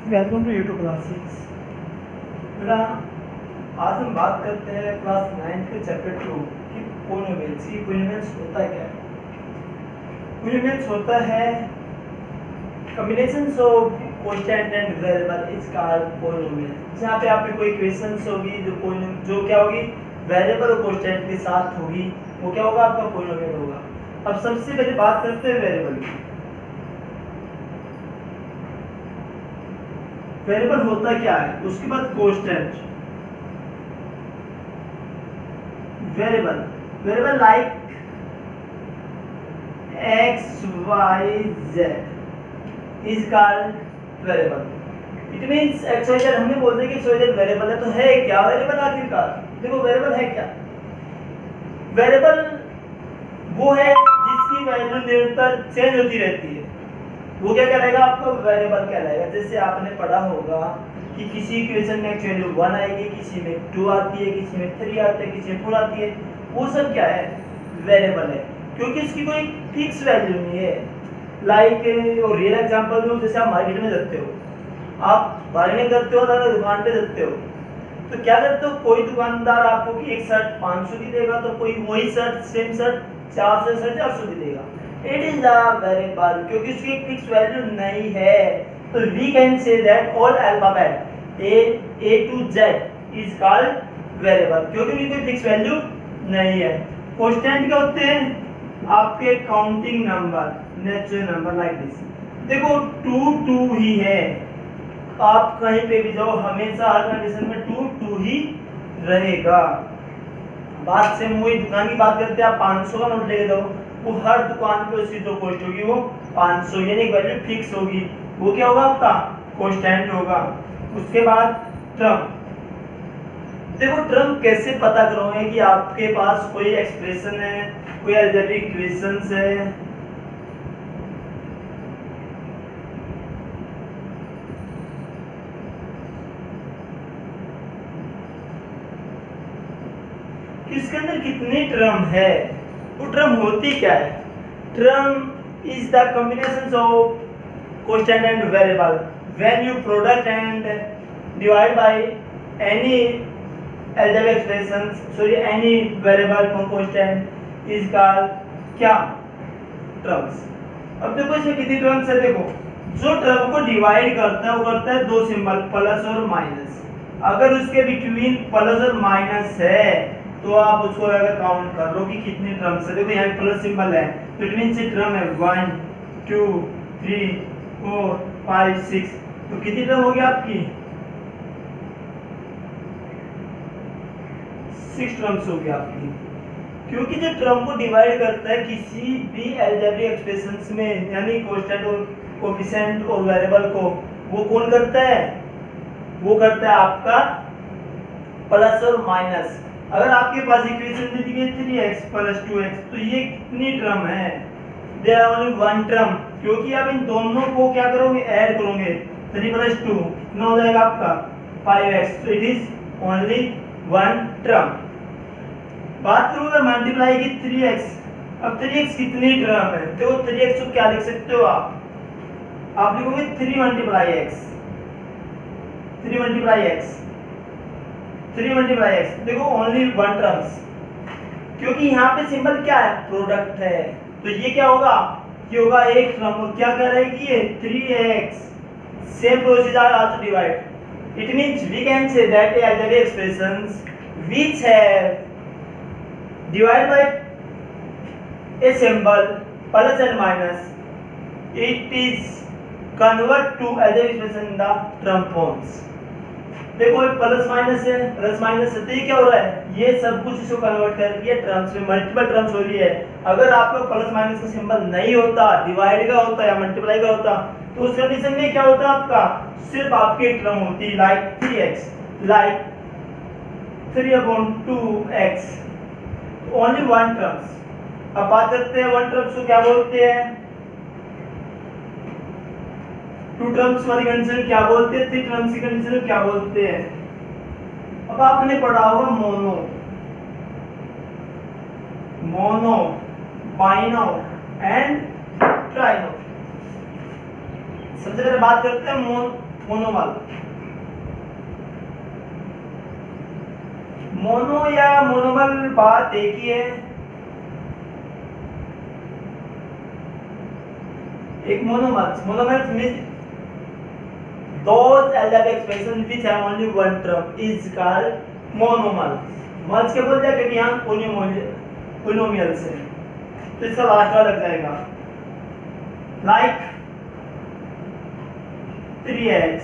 Welcome to YouTube classes. बेटा, आज हम बात करते हैं क्लास 9 के चैप्टर 2 की पोलिनोमियल्स की। पोलिनोमियल्स होता क्या है? पोलिनोमियल्स होता है combinations of constant and variable is called polynomial. जहाँ पे आपकी कोई इक्वेशंस होगी जो क्या होगी, वेरिएबल और कांस्टेंट के साथ होगी, वो क्या होगा, आपका पोलिनोमियल होगा। अब सबसे पहले बात करते हैं वेरिएबल की। वेरिएबल होता क्या है, उसके बाद constant. Variable like x y z is called variable. It means x y z हमने बोल दिया कि x y z वेरिएबल है, तो है क्या वेरिएबल आखिरकार? देखो वेरिएबल है क्या? वेरिएबल वो है जिसकी वैल्यू निरंतर चेंज होती रहती है, वो क्या कहलाएगा, आपको वेरिएबल कहलाएगा। जैसे आपने पढ़ा होगा कि किसी इक्वेशन में वैल्यू 1 आएगी, किसी में 2 आती है, किसी में 3 आती है, किसी में 4 आती है, वो सब क्या है, वेरिएबल है, क्योंकि इसकी कोई फिक्स वैल्यू नहीं है। लाइक और रियल एग्जांपल में, जैसे आप मार्केट में जाते हो, आप बार्गेनिंग करते हो, ना दुकान पे जाते हो, तो क्या करते हो, कोई दुकानदार आपको कि एक शर्ट 500 की देगा, तो कोई वही शर्ट सेम शर्ट 400 450 की देगा। इट इज अ वेरिएबल, क्योंकि उसकी एक फिक्स वैल्यू नहीं है। तो we can say that all alphabet A to Z is called variable, क्योंकि उनकी कोई फिक्स वैल्यू नहीं है। कांस्टेंट क्या होते हैं, आपके counting number, natural number like this. देखो 2 ही है, आप कहीं पे भी जाओ, हमेशा हर कंडीशन में 2 ही रहेगा। बात से वही दुकान की बात करते हैं, आप 500 का नोट लेके जाओ, वो हर दुकान पे उसकी जो कॉस्ट होगी वो 500, यानी एक वैल्यू फिक्स होगी। वो क्या होगा, आपका कांस्टेंट होगा। उसके बाद टर्म। देखो टर्म कैसे पता करोगे कि आपके पास कोई एक्सप्रेशन है, कोई अलजेब्रिक इक्वेशंस है। इसके अंदर कितनी टर्म है, वो टर्म होती क्या है? Term is the combination of constant and variable when you product and divide by any algebraic expressions, sorry any variable from constant is called क्या, टर्म्स। अब देखो इसमें कितनी टर्म्स है, देखो जो टर्म को डिवाइड करता है वो करता है दो सिंबल, प्लस और माइनस। अगर उसके बिटवीन प्लस और माइनस है तो आप उसको अगर काउंट कर लो कि कितनी टर्म्स है। देखो यहाँ प्लस सिंबल है, तो इट मींस टर्म है 1 2 3 4 5 6, तो कितनी टर्म होगी आपकी, 6 टर्म्स होगी आपकी। क्योंकि जो टर्म को डिवाइड करता है किसी भी अलजेब्रिक एक्सप्रेशंस में, यानी कांस्टेंट और कोएफिशिएंट और वेरिएबल को, वो कौन करता है, वो करता है आपका प्लस और माइनस। अगर आपके पास इक्वेशन दे दी है 3x + 2x, तो ये कितनी टर्म है, देयर आर ओनली 1 टर्म, क्योंकि आप इन दोनों को क्या करोगे, ऐड करोगे। 3 + 2 कितना हो जाएगा आपका 5x, तो इट इज ओनली 1 टर्म। बात करूं अगर मल्टीप्लाई की 3x, अब 3x कितनी टर्म है, तो 3x को क्या लिख सकते हो आप लिखोगे 3 × x, 3 × x, 3 × x, देखो ओनली 1 टर्म्स, क्योंकि यहाँ पे सिंबल क्या है, प्रोडक्ट है, तो ये क्या होगा, ये होगा एक टर्म। और क्या कह रहा है कि ये 3x, same procedure also divide. It means we can say that algebraic expressions which have divide by a symbol plus and minus, it is convert to algebraic expression in the term forms। देखो एक plus minus है, plus minus है, तो ये क्या हो रहा है, ये सब कुछ इसको कन्वर्ट कर दिया टर्म्स में, मल्टीपल टर्म्स हो रही है। अगर आपको प्लस माइनस का सिंबल नहीं होता, डिवाइड का होता या मल्टीप्लाई का होता, तो उस कंडीशन में क्या होता आपका, सिर्फ आपकी टर्म होती, like 3x, like 3/2x, only 1 terms. अब बात करते हैं 1 टर्म्स को क्या बोलते हैं, 2 टर्म्स वाली कंडीशन क्या बोलते हैं, 3 टर्म्स की कंडीशन क्या बोलते हैं। अब आपने पढ़ा होगा मोनो, बाइनो एंड ट्राइनो। सबसे पहले बात करते हैं मोनोमल। मोनो या मोनोमल बात एक ही है। एक मोनोमल्स means those algebraic expressions which have only one term is called monomals। Mulls के बोल जाए क्योंकि यहाँ पोलिनोमियल्स है, तो इसका लास्ट वाला लग जाएगा लाइक 3x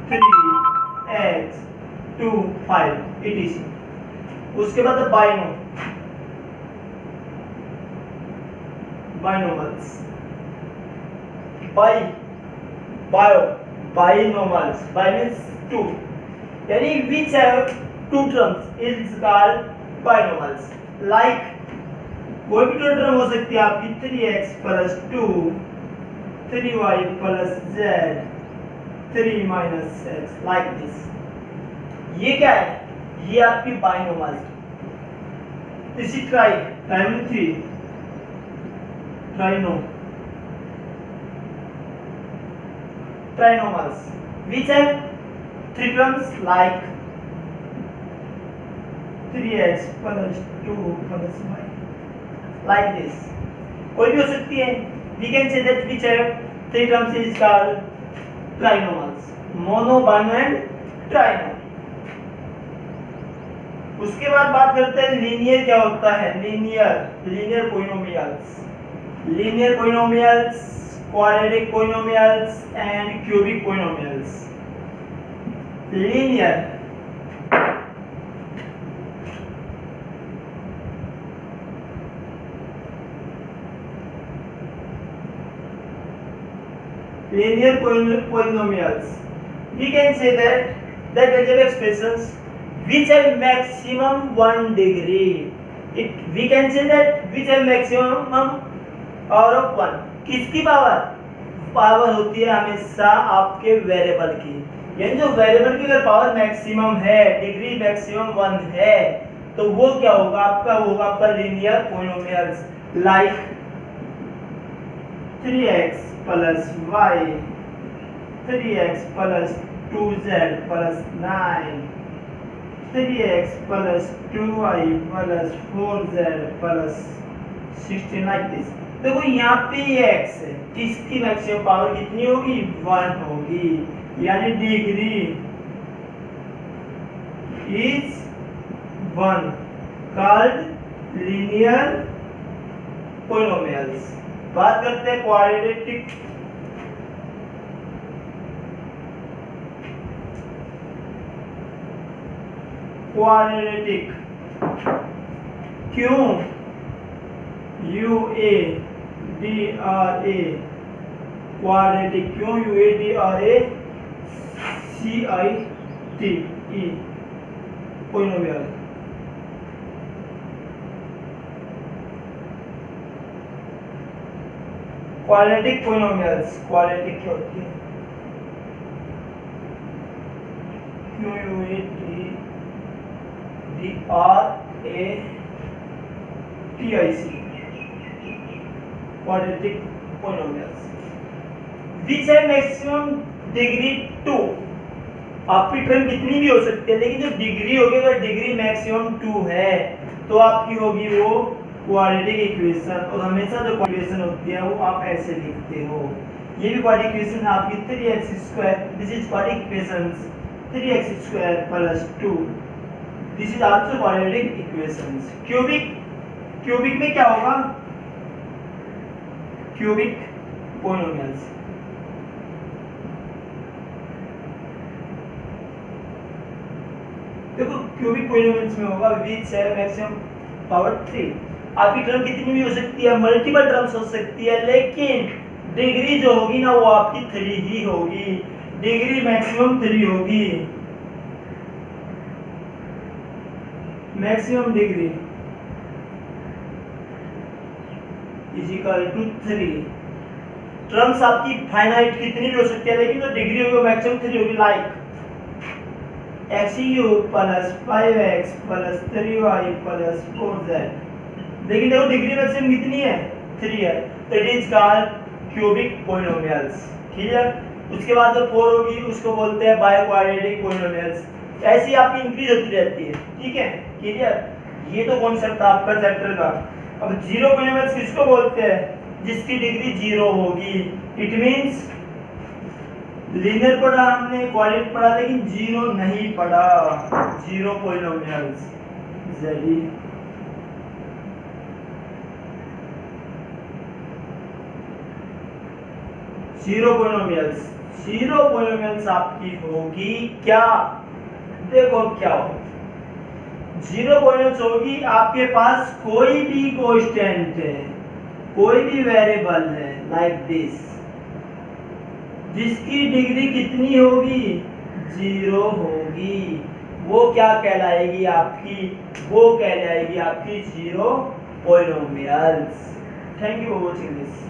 3x 2 5 etc। उसके बाद बाइनोमल्स binomals। Bi means two, यानी which have two terms is called binomals। Like कोई भी दो टर्म हो सकती है आपकी 3x plus 2 3y plus z 3 minus x like this। ये क्या है? ये आपकी बाइनोमल्स। इसी try 3 ट्राइनो trinomals which have three terms like 3x plus 2 plus y like this। कोई भी हो सकती है। we can say that which have three terms is called trinomals, mono, bino and trino। उसके बाद बात करते हैं लीनियर क्या होता है। Linear polynomials, quadratic polynomials and cubic polynomials। Linear polynomials, we can say that algebraic expressions which have maximum 1 degree। We can say that which have maximum power of 1। किसकी power होती है हमेशा आपके वेरिएबल की, यानी जो वेरिएबल की अगर पावर मैक्सिमम है, डिग्री मैक्सिमम 1 है, तो वो क्या होगा आपका? वो होगा आपका linear polynomials like 3x plus y 3x plus 2z plus 9 3x plus 2y plus 4z plus 16 like this। देखो यहाँ पे ये x है, इसकी मैक्सिमम पावर कितनी होगी? 1 होगी, यानी degree is 1 called linear polynomials. बात करते हैं क्वाड्रेटिक। क्यों UADRA क्वाड्रेटिक, क्यों UADRA CITE polynomial. Quadratic polynomials quadratic क्या होती है? QUADRATIC quadratic polynomials which have maximum degree 2। आपकी टर्म कितनी भी हो सकती है, लेकिन जो डिग्री होगी, अगर डिग्री मैक्सिमम 2 है तो आपकी होगी वो क्वाड्रेटिक इक्वेशन। और हमेशा जो इक्वेशन होती है वो आप ऐसे लिखते हो। ये भी क्वाड्रेटिक इक्वेशन आपकी 3x², this is quadratic equations 3x² plus 2, this is also quadratic equations. Cubic में क्या होगा? Cubic polynomials. देखो क्यूबिक पोलिनोमियल्स में होगा विच है मैक्सिमम पावर 3। आपकी टर्म कितनी भी हो सकती है, मल्टीपल टर्म्स हो सकती है, लेकिन डिग्री जो होगी ना वो आपकी 3 ही होगी, डिग्री मैक्सिमम 3 होगी। Maximum degree is equal to 3। Terms आपकी फाइनाइट कितनी भी हो सकती है, लेकिन जो डिग्री होगी वो मैक्सिमम 3 होगी। Like x³ plus 5x plus 3y plus 4z। लेकिन देखो डिग्री मैक्सिमम कितनी है? 3 है, तो it is called cubic polynomials. Clear? उसके बाद जो 4 होगी उसको बोलते हैं बाय क्वाड्रेटिक पॉलिनोमियल्स। ऐसी आपकी इंक्रीज होती रहती है, ठीक है, क्लियर। ये तो कॉन्सेप्ट था आपका चैप्टर का। अब जीरो पॉलिनोमियल्स किसको बोलते हैं? जिसकी डिग्री 0 होगी। इट मींस लीनियर पढ़ा हमने, क्वाड्रेटिक पढ़ा, लेकिन जीरो नहीं पढ़ा। Zero polynomials JD zero polynomials आपकी होगी क्या? देखो क्या हो, जीरो पॉलिनोमियल्स होगी आपके पास कोई भी कांस्टेंट है, कोई भी वेरिएबल है लाइक दिस, जिसकी डिग्री कितनी होगी? 0 होगी। वो क्या कहलाएगी आपकी? वो कहलाएगी आपकी zero polynomials. Thank you for watching this.